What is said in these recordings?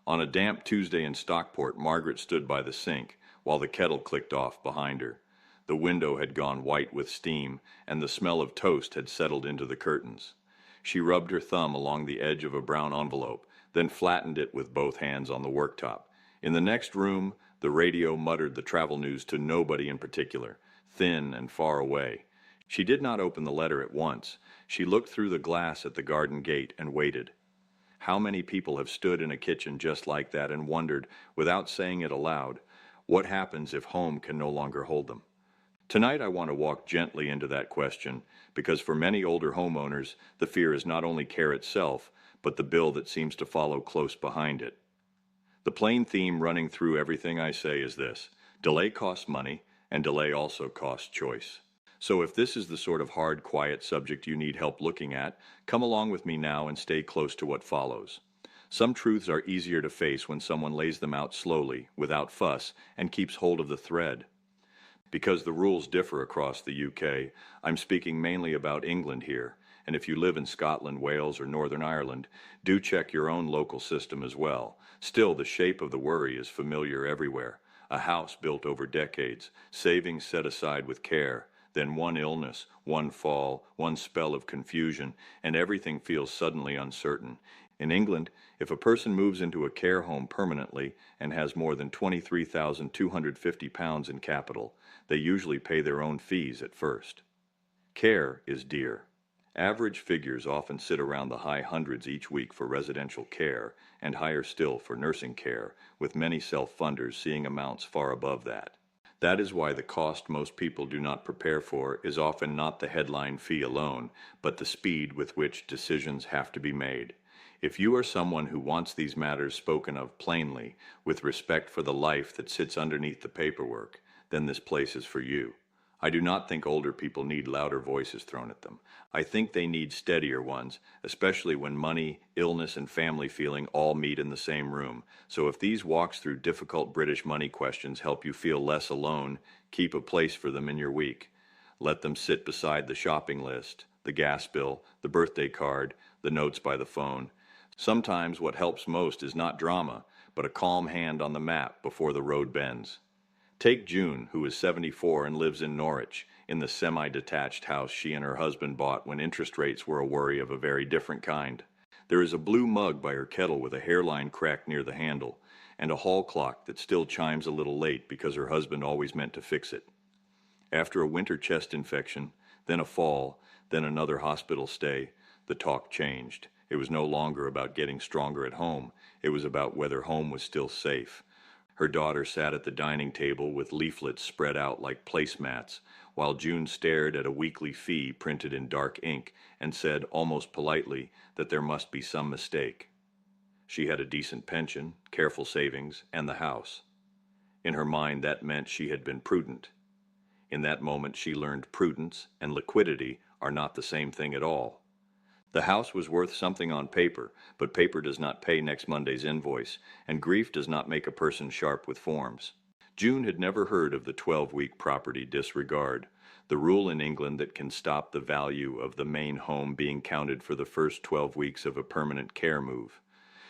On a damp Tuesday in Stockport, Margaret stood by the sink while the kettle clicked off behind her. The window had gone white with steam, and the smell of toast had settled into the curtains. She rubbed her thumb along the edge of a brown envelope, then flattened it with both hands on the worktop. In the next room, the radio muttered the travel news to nobody in particular, thin and far away. She did not open the letter at once. She looked through the glass at the garden gate and waited. How many people have stood in a kitchen just like that and wondered, without saying it aloud, what happens if home can no longer hold them? Tonight I want to walk gently into that question, because for many older homeowners, the fear is not only care itself, but the bill that seems to follow close behind it. The plain theme running through everything I say is this: delay costs money, and delay also costs choice. So if this is the sort of hard, quiet subject you need help looking at, come along with me now and stay close to what follows. Some truths are easier to face when someone lays them out slowly, without fuss, and keeps hold of the thread. Because the rules differ across the UK, I'm speaking mainly about England here, and if you live in Scotland, Wales, or Northern Ireland, do check your own local system as well. Still, the shape of the worry is familiar everywhere. A house built over decades, savings set aside with care, then one illness, one fall, one spell of confusion, and everything feels suddenly uncertain. In England, if a person moves into a care home permanently and has more than £23,250 in capital, they usually pay their own fees at first. Care is dear. Average figures often sit around the high hundreds each week for residential care, and higher still for nursing care, with many self-funders seeing amounts far above that. That is why the cost most people do not prepare for is often not the headline fee alone, but the speed with which decisions have to be made. If you are someone who wants these matters spoken of plainly, with respect for the life that sits underneath the paperwork, then this place is for you. I do not think older people need louder voices thrown at them. I think they need steadier ones, especially when money, illness, and family feeling all meet in the same room. So if these walks through difficult British money questions help you feel less alone, keep a place for them in your week. Let them sit beside the shopping list, the gas bill, the birthday card, the notes by the phone. Sometimes what helps most is not drama, but a calm hand on the map before the road bends. Take June, who is 74 and lives in Norwich, in the semi-detached house she and her husband bought when interest rates were a worry of a very different kind. There is a blue mug by her kettle with a hairline crack near the handle, and a hall clock that still chimes a little late because her husband always meant to fix it. After a winter chest infection, then a fall, then another hospital stay, the talk changed. It was no longer about getting stronger at home. It was about whether home was still safe. Her daughter sat at the dining table with leaflets spread out like placemats, while June stared at a weekly fee printed in dark ink and said almost politely that there must be some mistake. She had a decent pension, careful savings, and the house. In her mind, that meant she had been prudent. In that moment, she learned prudence and liquidity are not the same thing at all. The house was worth something on paper, but paper does not pay next Monday's invoice, and grief does not make a person sharp with forms. June had never heard of the 12-week property disregard, the rule in England that can stop the value of the main home being counted for the first 12 weeks of a permanent care move.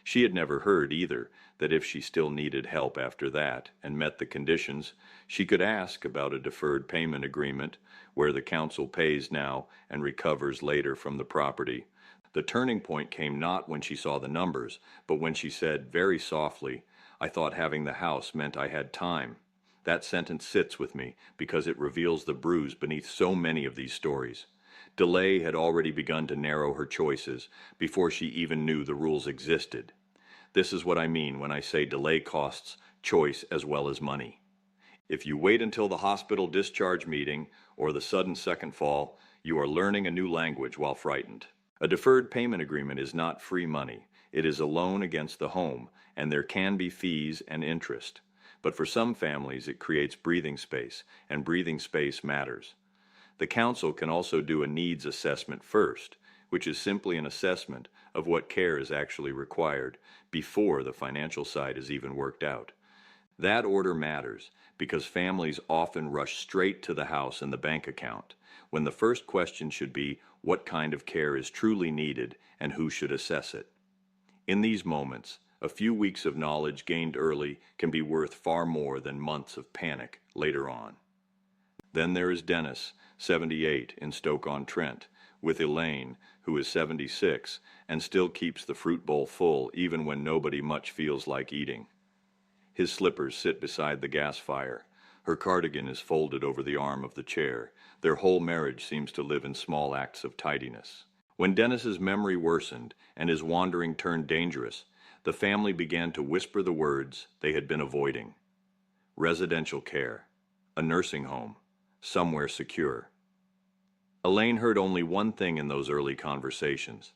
She had never heard, either, that if she still needed help after that and met the conditions, she could ask about a deferred payment agreement where the council pays now and recovers later from the property. The turning point came not when she saw the numbers, but when she said very softly, "I thought having the house meant I had time." That sentence sits with me because it reveals the bruise beneath so many of these stories. Delay had already begun to narrow her choices before she even knew the rules existed. This is what I mean when I say delay costs choice as well as money. If you wait until the hospital discharge meeting or the sudden second fall, you are learning a new language while frightened. A deferred payment agreement is not free money. It is a loan against the home, and there can be fees and interest. But for some families, it creates breathing space, and breathing space matters. The council can also do a needs assessment first, which is simply an assessment of what care is actually required before the financial side is even worked out. That order matters because families often rush straight to the house and the bank account, when the first question should be what kind of care is truly needed and who should assess it. In these moments, A few weeks of knowledge gained early can be worth far more than months of panic later on. Then there is Dennis, 78, in Stoke-on-Trent, with Elaine, who is 76, and still keeps the fruit bowl full even when nobody much feels like eating. His slippers sit beside the gas fire. Her cardigan is folded over the arm of the chair. Their whole marriage seems to live in small acts of tidiness. When Dennis's memory worsened and his wandering turned dangerous, the family began to whisper the words they had been avoiding. Residential care, a nursing home, somewhere secure. Elaine heard only one thing in those early conversations.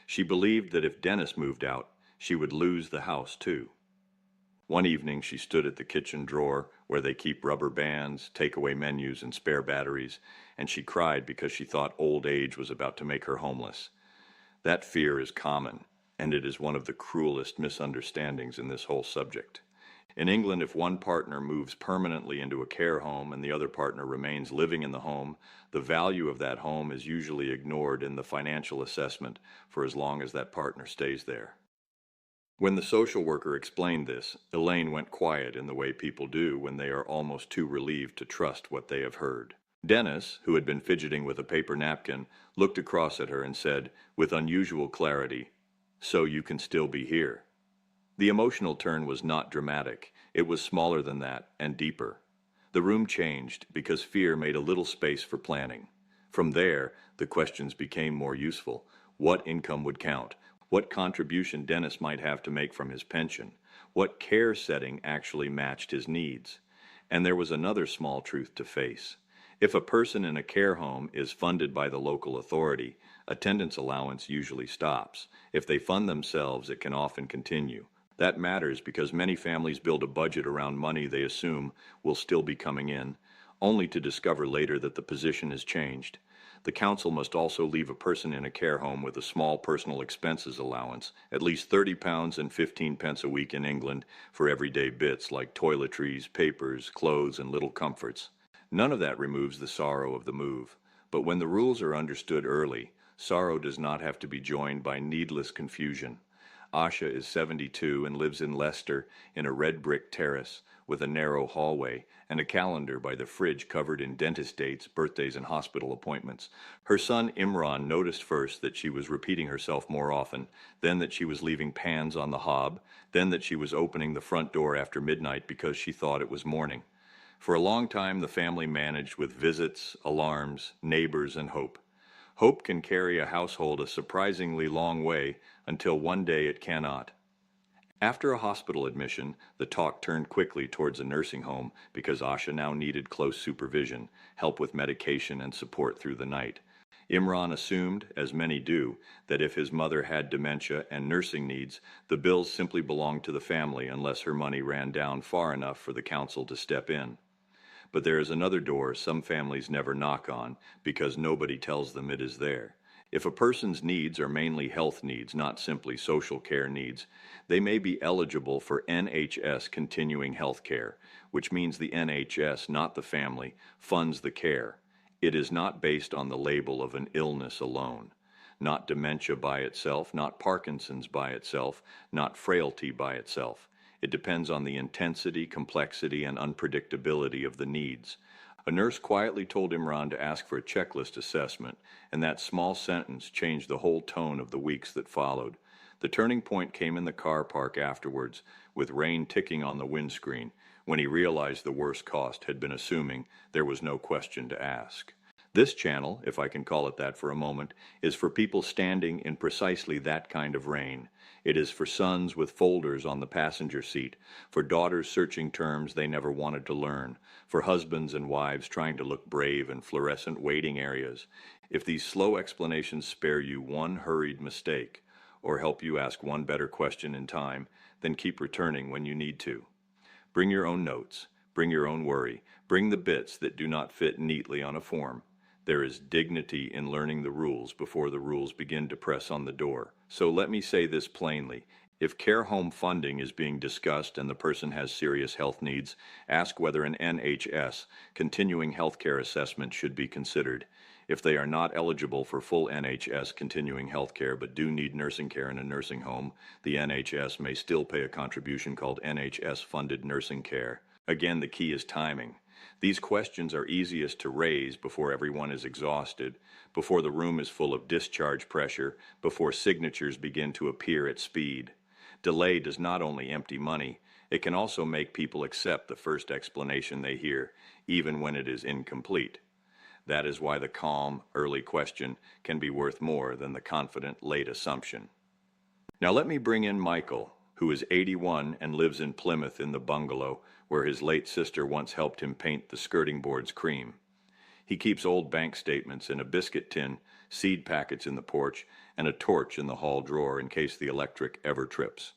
She believed that if Dennis moved out, she would lose the house too. One evening she stood at the kitchen drawer where they keep rubber bands, takeaway menus, and spare batteries, and she cried because she thought old age was about to make her homeless. That fear is common, and it is one of the cruelest misunderstandings in this whole subject. In England, if one partner moves permanently into a care home and the other partner remains living in the home, the value of that home is usually ignored in the financial assessment for as long as that partner stays there. When the social worker explained this, Elaine went quiet in the way people do when they are almost too relieved to trust what they have heard. Dennis, who had been fidgeting with a paper napkin, looked across at her and said, with unusual clarity, "So you can still be here." The emotional turn was not dramatic. It was smaller than that and deeper. The room changed because fear made a little space for planning. From there, the questions became more useful. What income would count? What contribution Dennis might have to make from his pension? What care setting actually matched his needs? And there was another small truth to face. If a person in a care home is funded by the local authority, attendance allowance usually stops. If they fund themselves, it can often continue. That matters because many families build a budget around money they assume will still be coming in, only to discover later that the position has changed. The council must also leave a person in a care home with a small personal expenses allowance, at least £30 and 15 pence a week in England, for everyday bits like toiletries, papers, clothes, and little comforts. None of that removes the sorrow of the move. But when the rules are understood early, sorrow does not have to be joined by needless confusion. Asha is 72 and lives in Leicester in a red brick terrace with a narrow hallway and a calendar by the fridge covered in dentist dates, birthdays, and hospital appointments. Her son Imran noticed first that she was repeating herself more often, then that she was leaving pans on the hob, then that she was opening the front door after midnight because she thought it was morning. For a long time, the family managed with visits, alarms, neighbors, and hope. Hope can carry a household a surprisingly long way until one day it cannot. After a hospital admission, the talk turned quickly towards a nursing home because Asha now needed close supervision, help with medication, and support through the night. Imran assumed, as many do, that if his mother had dementia and nursing needs, the bills simply belonged to the family unless her money ran down far enough for the council to step in. But there is another door some families never knock on because nobody tells them it is there. If a person's needs are mainly health needs, not simply social care needs, they may be eligible for NHS continuing health care, which means the NHS, not the family, funds the care. It is not based on the label of an illness alone. Not dementia by itself, not Parkinson's by itself, not frailty by itself. It depends on the intensity, complexity, and unpredictability of the needs. A nurse quietly told Imran to ask for a checklist assessment, and that small sentence changed the whole tone of the weeks that followed. The turning point came in the car park afterwards, with rain ticking on the windscreen, when he realized the worst cost had been assuming there was no question to ask. This channel, if I can call it that for a moment, is for people standing in precisely that kind of rain. It is for sons with folders on the passenger seat, for daughters searching terms they never wanted to learn, for husbands and wives trying to look brave in fluorescent waiting areas. If these slow explanations spare you one hurried mistake, or help you ask one better question in time, then keep returning when you need to. Bring your own notes, bring your own worry, bring the bits that do not fit neatly on a form. There is dignity in learning the rules before the rules begin to press on the door. So let me say this plainly. If care home funding is being discussed and the person has serious health needs, ask whether an NHS, continuing healthcare assessment, should be considered. If they are not eligible for full NHS continuing health care but do need nursing care in a nursing home, the NHS may still pay a contribution called NHS-funded nursing care. Again, the key is timing. These questions are easiest to raise before everyone is exhausted, before the room is full of discharge pressure, before signatures begin to appear at speed. Delay does not only empty money, it can also make people accept the first explanation they hear, even when it is incomplete. That is why the calm, early question can be worth more than the confident, late assumption. Now let me bring in Michael, who is 81 and lives in Plymouth in the bungalow where his late sister once helped him paint the skirting boards cream. He keeps old bank statements in a biscuit tin, seed packets in the porch, and a torch in the hall drawer in case the electric ever trips.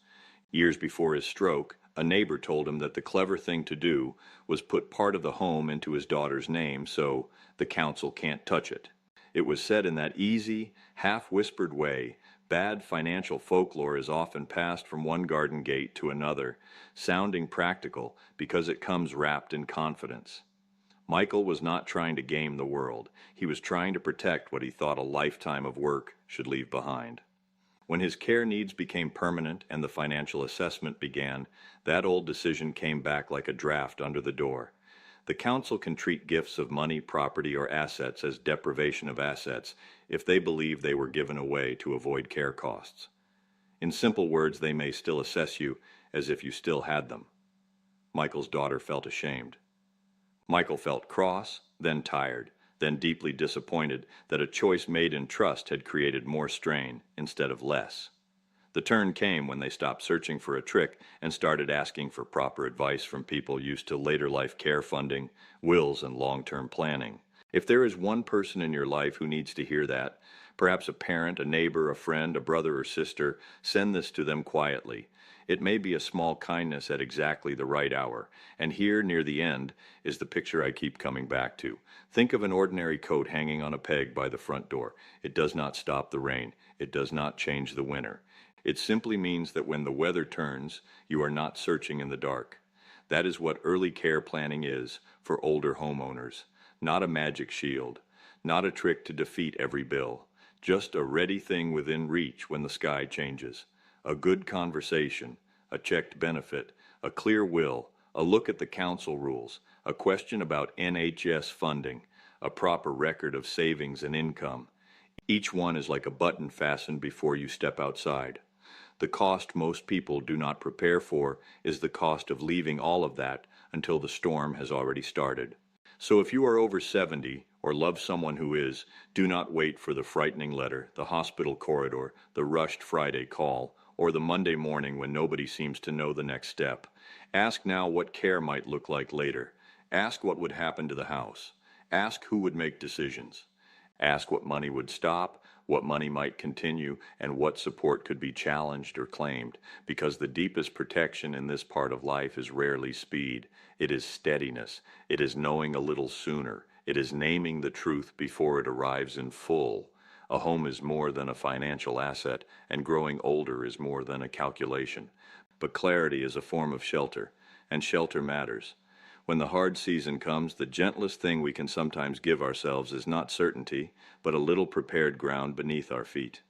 Years before his stroke, a neighbor told him that the clever thing to do was put part of the home into his daughter's name so the council can't touch it. It was said in that easy, half-whispered way. Bad financial folklore is often passed from one garden gate to another, sounding practical because it comes wrapped in confidence. Michael was not trying to game the world. He was trying to protect what he thought a lifetime of work should leave behind. When his care needs became permanent and the financial assessment began, that old decision came back like a draft under the door. The council can treat gifts of money, property, or assets as deprivation of assets if they believe they were given away to avoid care costs. In simple words, they may still assess you as if you still had them. Michael's daughter felt ashamed. Michael felt cross, then tired, then deeply disappointed that a choice made in trust had created more strain instead of less. The turn came when they stopped searching for a trick and started asking for proper advice from people used to later life care funding, wills, and long-term planning. If there is one person in your life who needs to hear that, perhaps a parent, a neighbor, a friend, a brother or sister, send this to them quietly. It may be a small kindness at exactly the right hour. And here, near the end, is the picture I keep coming back to. Think of an ordinary coat hanging on a peg by the front door. It does not stop the rain. It does not change the winter. It simply means that when the weather turns, you are not searching in the dark. That is what early care planning is for older homeowners. Not a magic shield, not a trick to defeat every bill, just a ready thing within reach when the sky changes. A good conversation, a checked benefit, a clear will, a look at the council rules, a question about NHS funding, a proper record of savings and income. Each one is like a button fastened before you step outside. The cost most people do not prepare for is the cost of leaving all of that until the storm has already started. So if you are over 70 or love someone who is, do not wait for the frightening letter, the hospital corridor, the rushed Friday call, or the Monday morning when nobody seems to know the next step. Ask now what care might look like later. Ask what would happen to the house. Ask who would make decisions. Ask what money would stop, what money might continue, and what support could be challenged or claimed, because the deepest protection in this part of life is rarely speed. It is steadiness. It is knowing a little sooner. It is naming the truth before it arrives in full. A home is more than a financial asset, and growing older is more than a calculation. But clarity is a form of shelter, and shelter matters. When the hard season comes, the gentlest thing we can sometimes give ourselves is not certainty, but a little prepared ground beneath our feet.